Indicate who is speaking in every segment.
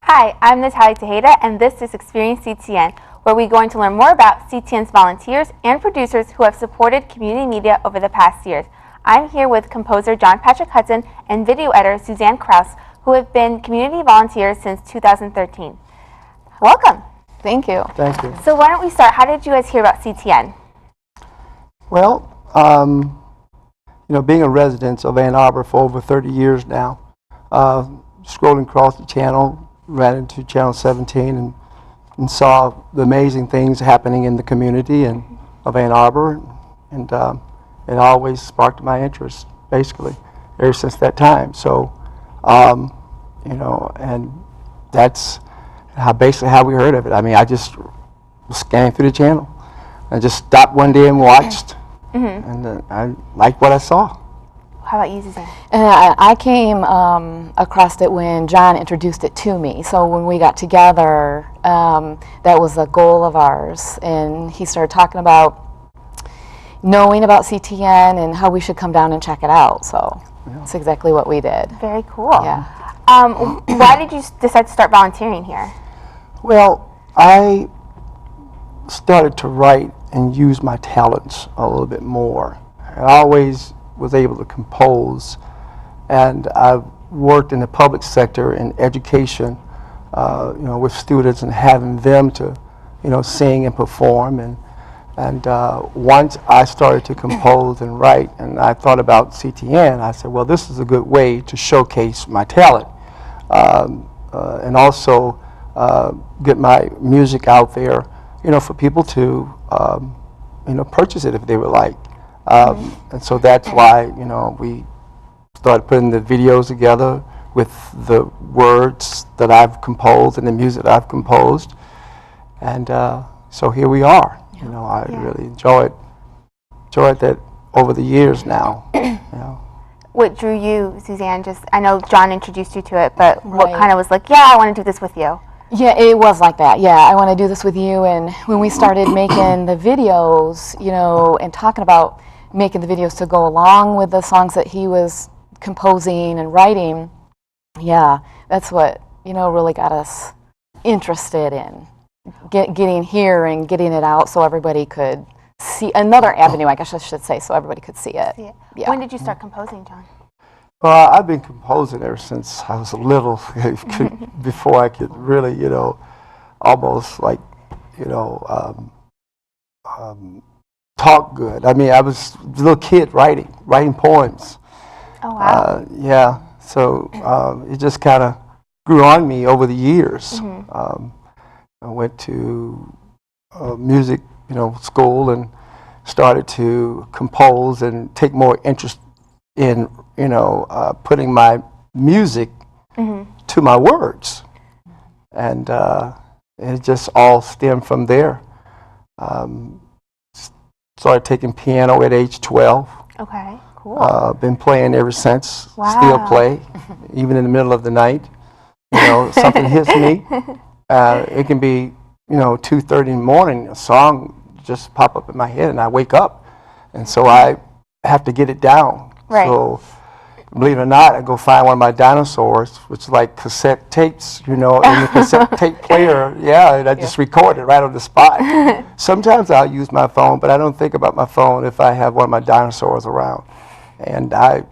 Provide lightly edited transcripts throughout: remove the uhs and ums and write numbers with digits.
Speaker 1: Hi, I'm Natalia Tejeda, and this is Experience CTN, where we're going to learn more about CTN's volunteers and producers who have supported community media over the past years. I'm here with composer John Hudson and video editor Suzanne Krouse, who have been community volunteers since 2013. Welcome.
Speaker 2: Thank you.
Speaker 3: Thank you.
Speaker 1: So why don't we start? How did you guys hear about CTN?
Speaker 3: Well, being a resident of Ann Arbor for over 30 years now, scrolling across the channel, ran into channel 17 and saw the amazing things happening in the community of Ann Arbor, and it always sparked my interest, basically, ever since that time. So, and that's basically how we heard of it. I mean, I just was scanning through the channel. I just stopped one day and watched, and I liked what I saw.
Speaker 1: How about you, Suzanne?
Speaker 2: I came across it when John introduced it to me. So when we got together, that was a goal of ours. And he started talking about knowing about CTN and how we should come down and check it out. So that's exactly what we did.
Speaker 1: Very cool.
Speaker 2: Yeah.
Speaker 1: Why did you decide to start volunteering here?
Speaker 3: Well, I started to write and use my talents a little bit more. I always was able to compose, and I've worked in the public sector in education, with students and having them to, sing and perform. And once I started to compose and write, and I thought about CTN, I said, well, this is a good way to showcase my talent, and also get my music out there, for people to, purchase it if they would like. And so that's why, we started putting the videos together with the words that I've composed and the music that I've composed. And so here we are. I really enjoyed that over the years now.
Speaker 1: What drew you, Suzanne? I know John introduced you to it, but what
Speaker 2: Right.
Speaker 1: kind of was like, yeah, I want to do this with you?
Speaker 2: Yeah, it was like that. Yeah, I want to do this with you. And when we started making the videos, and talking about making the videos to go along with the songs that he was composing and writing, that's what, really got us interested in getting here and getting it out so everybody could see another avenue, I guess I should say, so everybody could see it. Yeah.
Speaker 1: When did you start composing, John?
Speaker 3: Well, I've been composing ever since I was little, before I could really, almost like, talk good. I mean, I was a little kid writing poems.
Speaker 1: Oh, wow.
Speaker 3: Yeah, so it just kind of grew on me over the years. I went to music, school, and started to compose and take more interest in, putting my music to my words. And it just all stemmed from there. Started taking piano at age 12.
Speaker 1: Okay, cool.
Speaker 3: Been playing ever since.
Speaker 1: Wow.
Speaker 3: Still play, even in the middle of the night. Something hits me. It can be, 2:30 in the morning, a song just pop up in my head, and I wake up. And so I have to get it down.
Speaker 1: Right.
Speaker 3: So, believe it or not, I go find one of my dinosaurs, which is like cassette tapes, in the cassette tape player. Yeah, and I just record it right on the spot. Sometimes I'll use my phone, but I don't think about my phone if I have one of my dinosaurs around. And I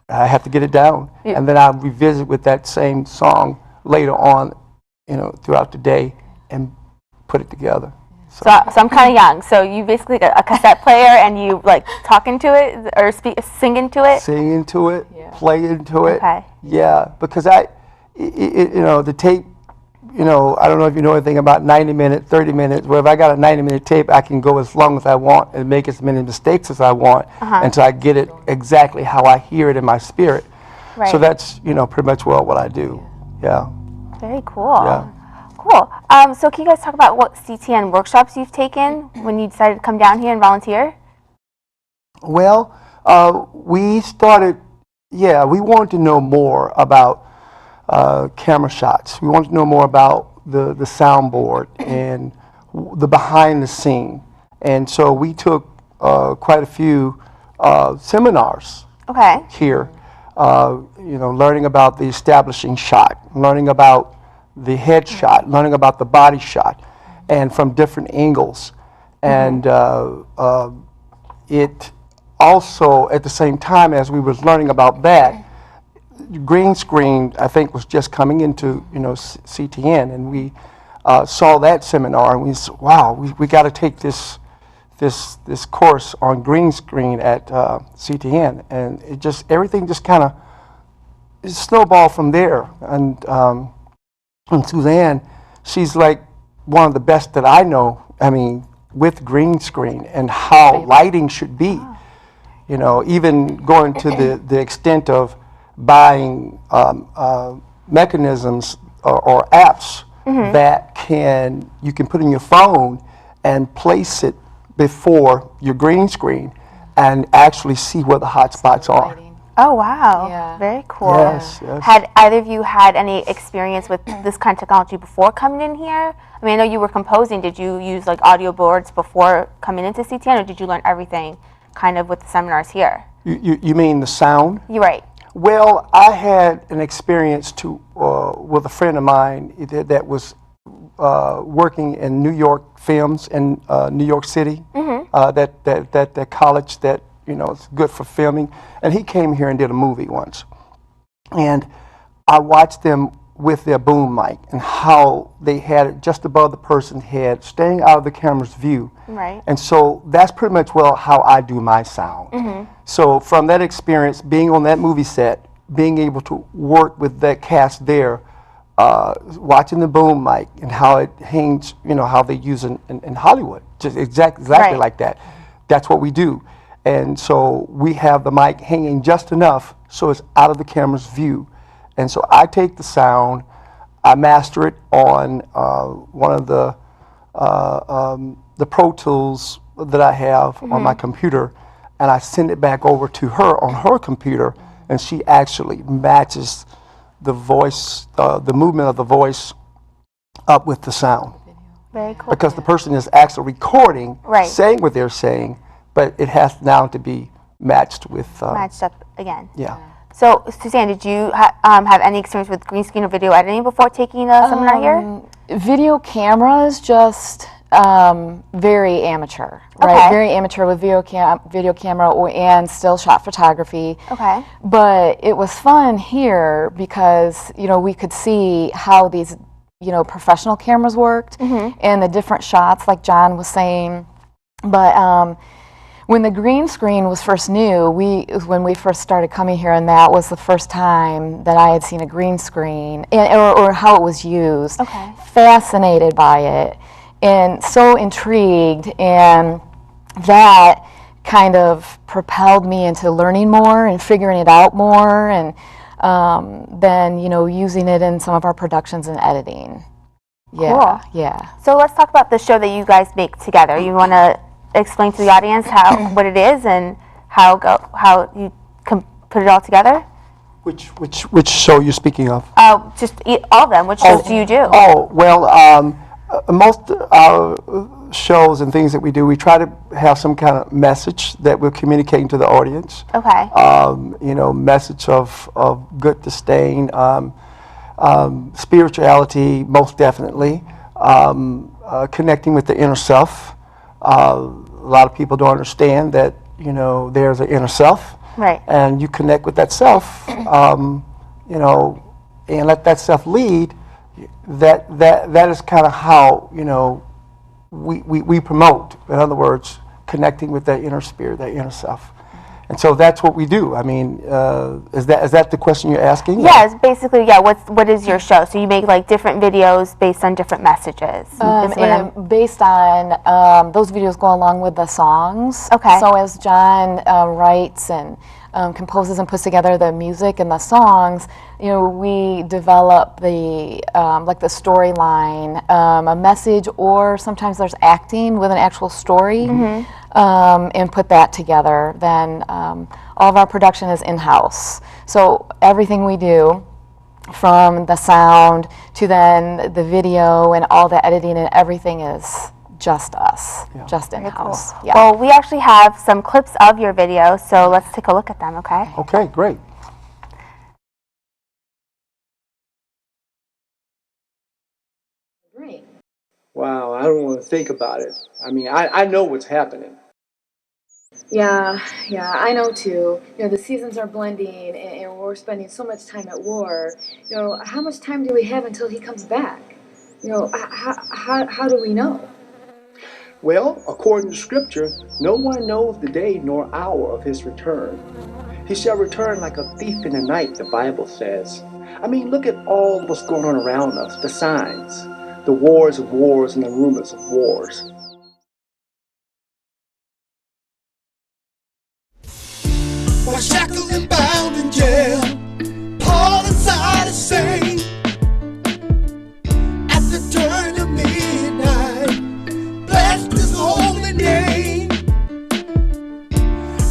Speaker 3: have to get it down.
Speaker 1: Yeah.
Speaker 3: And then I'll revisit with that same song later on, throughout the day and put it together.
Speaker 1: So I'm kind of young. So you basically got a cassette player and you like talking to it or singing to it?
Speaker 3: Singing to it, playing to it.
Speaker 1: Okay.
Speaker 3: Yeah, because the tape, I don't know if you know anything about 90 minutes, 30 minutes, where if I got a 90-minute tape, I can go as long as I want and make as many mistakes as I want until I get it exactly how I hear it in my spirit.
Speaker 1: Right.
Speaker 3: So that's, pretty much what I do. Yeah.
Speaker 1: Very cool.
Speaker 3: Yeah.
Speaker 1: Cool. So can you guys talk about what CTN workshops you've taken when you decided to come down here and volunteer?
Speaker 3: Well, we started, we wanted to know more about camera shots. We wanted to know more about the soundboard and the behind the scene. And so we took quite a few seminars here, learning about the establishing shot, learning about the headshot, learning about the body shot, and from different angles. And it also, at the same time as we was learning about that, green screen, I think, was just coming into, CTN, and we saw that seminar, and we said, wow, we got to take this course on green screen at CTN, and everything just kind of snowballed from there. And Suzanne, she's like one of the best that I know, I mean, with green screen and how lighting should be. Even going to the extent of buying mechanisms or apps that you can put in your phone and place it before your green screen and actually see where the hot spots are.
Speaker 1: Oh, wow.
Speaker 2: Yeah.
Speaker 1: Very cool.
Speaker 3: Yes.
Speaker 1: Had either of you had any experience with this kind of technology before coming in here? I mean, I know you were composing. Did you use like audio boards before coming into CTN, or did you learn everything kind of with the seminars here?
Speaker 3: You mean the sound?
Speaker 1: You're right.
Speaker 3: Well, I had an experience with a friend of mine that was working in New York Films in New York City. That college that it's good for filming, and he came here and did a movie once, and I watched them with their boom mic and how they had it just above the person's head, staying out of the camera's view.
Speaker 1: Right.
Speaker 3: And so that's pretty much how I do my sound. So from that experience, being on that movie set, being able to work with that cast there, watching the boom mic and how it hangs, how they use in Hollywood, just exactly like that. That's what we do. And so we have the mic hanging just enough so it's out of the camera's view. And so I take the sound, I master it on one of the Pro Tools that I have on my computer, and I send it back over to her on her computer, and she actually matches the voice, the movement of the voice up with the sound.
Speaker 1: Very cool.
Speaker 3: Because the person is actually recording,
Speaker 1: Right.
Speaker 3: saying what they're saying, but it has now to be matched with...
Speaker 1: Matched up again.
Speaker 3: Yeah.
Speaker 1: So, Suzanne, did you have any experience with green screen or video editing before taking a seminar here?
Speaker 2: Video cameras, just very amateur, right?
Speaker 1: Okay.
Speaker 2: Very amateur with video camera and still shot photography.
Speaker 1: Okay.
Speaker 2: But it was fun here because we could see how these professional cameras worked and the different shots, like John was saying. But when the green screen was first new, when we first started coming here, and that was the first time that I had seen a green screen or how it was used.
Speaker 1: Okay.
Speaker 2: Fascinated by it and so intrigued, and that kind of propelled me into learning more and figuring it out more, and then using it in some of our productions and editing. Yeah.
Speaker 1: Cool.
Speaker 2: Yeah.
Speaker 1: So let's talk about the show that you guys make together. You want to explain to the audience what it is and how you can put it all together?
Speaker 3: Which show you're speaking of?
Speaker 1: Just all of them. Which shows do you do?
Speaker 3: Oh, well, most of our shows and things that we do, we try to have some kind of message that we're communicating to the audience.
Speaker 1: Okay.
Speaker 3: Message of good disdain, spirituality, most definitely, connecting with the inner self. A lot of people don't understand that, there's an inner self.
Speaker 1: Right.
Speaker 3: And you connect with that self, and let that self lead. That is kind of how, we promote. In other words, connecting with that inner spirit, that inner self. And so that's what we do. I mean, is that the question you're asking?
Speaker 1: Yeah, it's basically, what is your show? So you make like different videos based on different messages.
Speaker 2: And based on those videos go along with the songs.
Speaker 1: Okay.
Speaker 2: So as John writes and composes and puts together the music and the songs, we develop the like the storyline, a message, or sometimes there's acting with an actual story, and put that together. Then all of our production is in-house. So everything we do, from the sound to then the video and all the editing and everything, is just us, just in-house. Yeah.
Speaker 1: Well, we actually have some clips of your video, so let's take a look at them, okay?
Speaker 3: Okay, great.
Speaker 2: Right.
Speaker 3: Wow, I don't want to think about it. I mean, I know what's happening.
Speaker 2: Yeah, yeah, I know too. The seasons are blending and we're spending so much time at war. How much time do we have until he comes back? How do we know?
Speaker 3: Well, according to Scripture, no one knows the day nor hour of his return. He shall return like a thief in the night, the Bible says. I mean, look at all what's going on around us, the signs, the wars of wars and the rumors of wars.
Speaker 4: While shackled and bound in jail, Paul inside is saying, at the turn of midnight, blessed his holy name.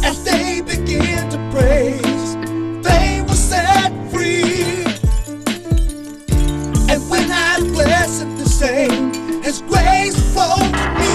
Speaker 4: As they began to praise, they were set free. And when I blessed the same, his grace flowed to me.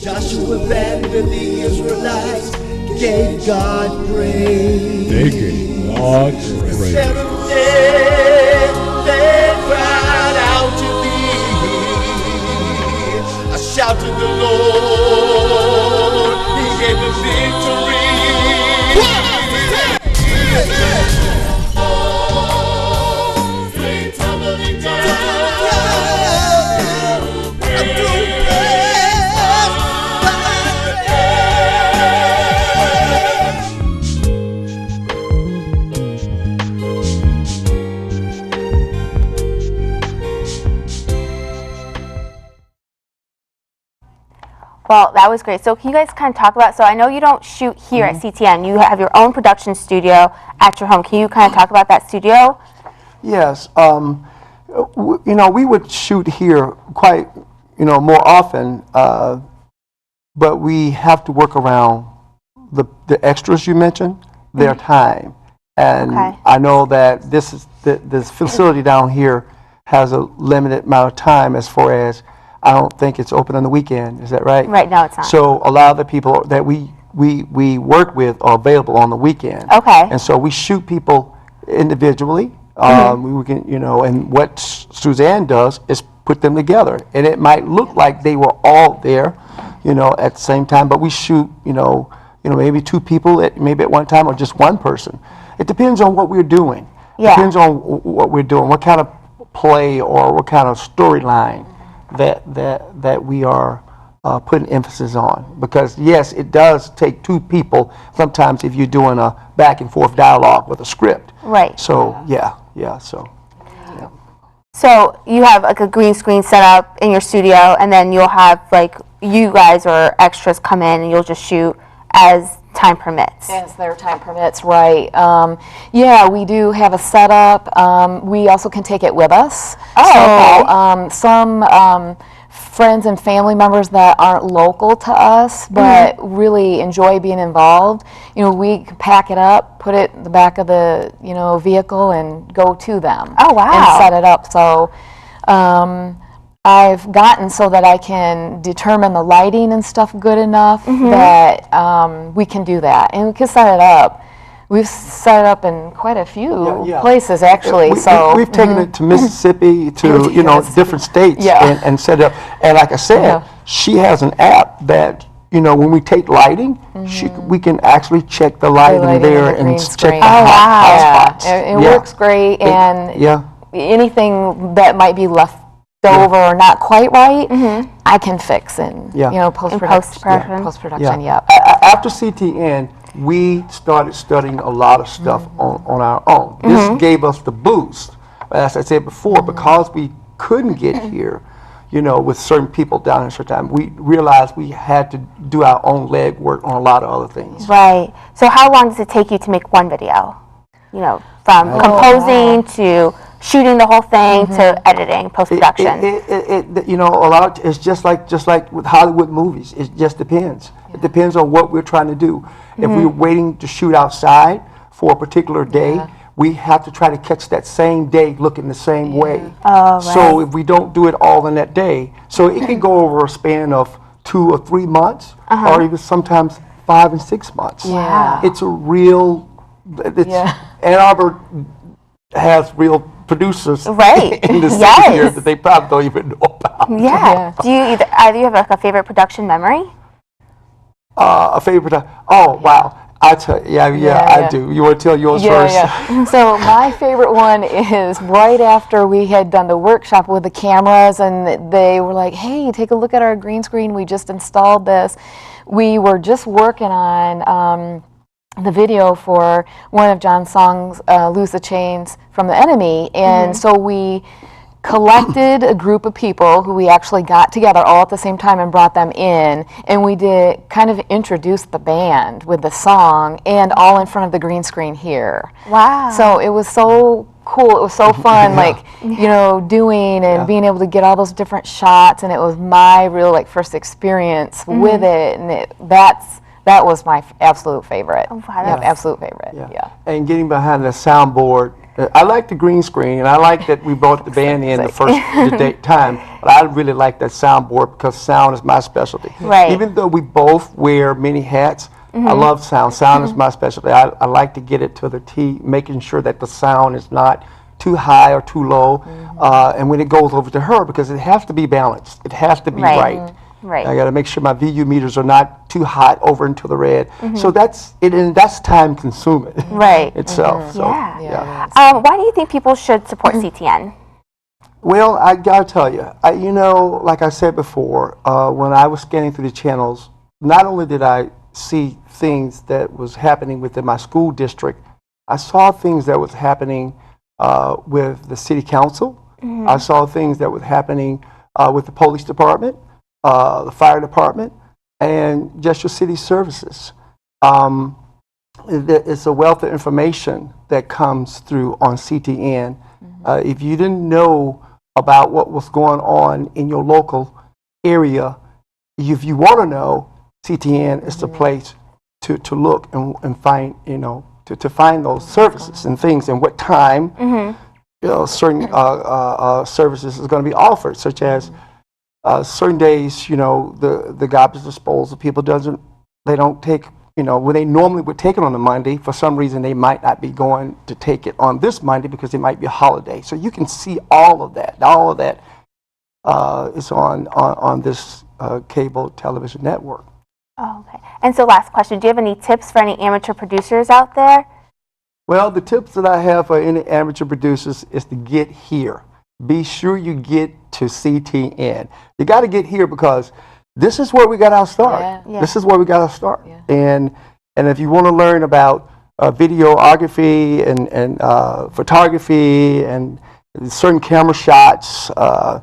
Speaker 4: Joshua abandoned the Israelites, gave God praise.
Speaker 5: They gave God praise.
Speaker 4: Seventh day, they cried out to thee. I shouted the Lord, he gave the victory.
Speaker 1: Well, that was great. So can you guys kind of talk about, so I know you don't shoot here at CTN. You have your own production studio at your home. Can you kind of talk about that studio?
Speaker 3: Yes, we would shoot here quite, more often, but we have to work around the extras you mentioned, their time. And
Speaker 1: Okay.
Speaker 3: I know that this facility down here has a limited amount of time as far as, I don't think it's open on the weekend. Is that right?
Speaker 1: Right, no, it's not.
Speaker 3: So a lot of the people that we work with are available on the weekend.
Speaker 1: Okay.
Speaker 3: And so we shoot people individually. We can, and what Suzanne does is put them together. And it might look like they were all there, at the same time, but we shoot, maybe two people maybe at one time, or just one person. It depends on what we're doing.
Speaker 1: Yeah.
Speaker 3: Depends on what we're doing, what kind of play or what kind of storyline that we are putting emphasis on. Because yes, it does take two people sometimes if you're doing a back and forth dialogue with a script.
Speaker 1: Right.
Speaker 3: So so.
Speaker 1: So you have like a green screen set up in your studio, and then you'll have like you guys or extras come in and you'll just shoot as time permits.
Speaker 2: As their time permits, right. Yeah, we do have a setup. We also can take it with us.
Speaker 1: Oh,
Speaker 2: so,
Speaker 1: okay.
Speaker 2: Some friends and family members that aren't local to us but really enjoy being involved, we can pack it up, put it in the back of the vehicle and go to them.
Speaker 1: Oh, wow.
Speaker 2: And set it up. So I've gotten so that I can determine the lighting and stuff good enough that we can do that, and we can set it up. We've set it up in quite a few places, actually.
Speaker 3: We've taken it to Mississippi, to different states, and set it up. And like I said, she has an app that when we take lighting, we can actually check the lighting there and check the hot spots.
Speaker 2: It works great, and anything that might be left over or not quite right, I can fix in post-production.
Speaker 3: Yeah. After CTN, we started studying a lot of stuff on our own. This gave us the boost. As I said before, because we couldn't get here, with certain people down in a certain time, we realized we had to do our own legwork on a lot of other things.
Speaker 1: Right. So how long does it take you to make one video? From composing to shooting the whole thing to editing, post-production.
Speaker 3: A lot. It's just like with Hollywood movies. It just depends. It depends on what we're trying to do. If we're waiting to shoot outside for a particular day, we have to try to catch that same day looking the same way.
Speaker 1: Oh, right.
Speaker 3: So if we don't do it all in that day, so it can go over a span of 2 or 3 months, or even sometimes 5 and 6 months.
Speaker 1: Yeah.
Speaker 3: It's a real. Ann Arbor has real producers in the city here that they probably don't even know about.
Speaker 1: Yeah. Do you either you have like a favorite production memory?
Speaker 3: A favorite? Oh, wow. I tell you, I do. You want to tell yours first?
Speaker 2: Yeah. So my favorite one is right after we had done the workshop with the cameras, and they were like, "Hey, take a look at our green screen. We just installed this." We were just working on the video for one of John's songs, "Lose the Chains from the Enemy," and so we collected a group of people who we actually got together all at the same time and brought them in, and we did kind of introduce the band with the song and all in front of the green screen here.
Speaker 1: Wow.
Speaker 2: So it was so cool. It was so fun, doing and being able to get all those different shots, and it was my real first experience with it, and that was my absolute favorite.
Speaker 1: Oh, wow.
Speaker 2: Absolute favorite. Yeah.
Speaker 3: And getting behind the soundboard. I like the green screen, and I like that we brought the band in the first time, but I really like that soundboard because sound is my specialty.
Speaker 1: Right.
Speaker 3: Even though we both wear many hats, I love sound. Sound is my specialty. I like to get it to the T, making sure that the sound is not too high or too low, and when it goes over to her, because it has to be balanced. It has to be right.
Speaker 1: Right.
Speaker 3: I got to make sure my VU meters are not too hot over into the red. So that's it, and that's time consuming.
Speaker 1: Right.
Speaker 3: Itself. So,
Speaker 1: why do you think people should support CTN?
Speaker 3: Well, I got to tell you, like I said before, when I was scanning through the channels, not only did I see things that was happening within my school district, I saw things that was happening with the city council. I saw things that was happening with the police department, the fire department, and just your city services. It's a wealth of information that comes through on CTN. If you didn't know about what was going on in your local area, if you want to know, CTN is the place to look and find, to find those services and things, and what time certain services is going to be offered, such as certain days, the garbage disposal people they don't take, when they normally would take it on a Monday, for some reason they might not be going to take it on this Monday because it might be a holiday. So you can see all of that. All of that is on this cable television network.
Speaker 1: Oh, okay. And so last question, do you have any tips for any amateur producers out there?
Speaker 3: Well, the tips that I have for any amateur producers is to get here. Be sure you get to CTN. You got to get here because this is where we got our start.
Speaker 1: Yeah.
Speaker 3: This is where we got our start. Yeah. And if you want to learn about videography and photography and certain camera shots, the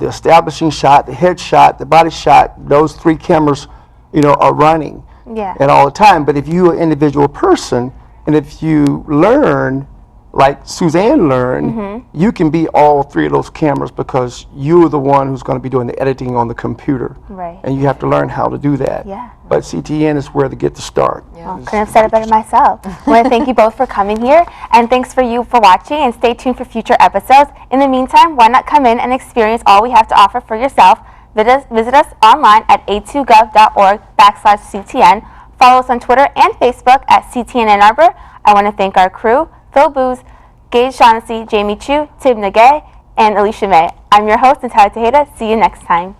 Speaker 3: establishing shot, the head shot, the body shot, those 3 cameras, are running at all the time. But if you're an individual person, and if you learn like Suzanne learned, you can be all 3 of those cameras because you're the one who's going to be doing the editing on the computer.
Speaker 1: Right.
Speaker 3: And you have to learn how to do that.
Speaker 1: Yeah.
Speaker 3: But CTN is where to get the start.
Speaker 1: Well, couldn't have said it better myself. I want to thank you both for coming here, and thanks for you for watching, and stay tuned for future episodes. In the meantime, why not come in and experience all we have to offer for yourself? Visit us online at a2gov.org/CTN. Follow us on Twitter and Facebook at CTN Ann Arbor. I want to thank our crew, Phil Booz, Gage Shaughnessy, Jamie Chu, Tib Nagay, and Alicia May. I'm your host, Natalia Tejeda. See you next time.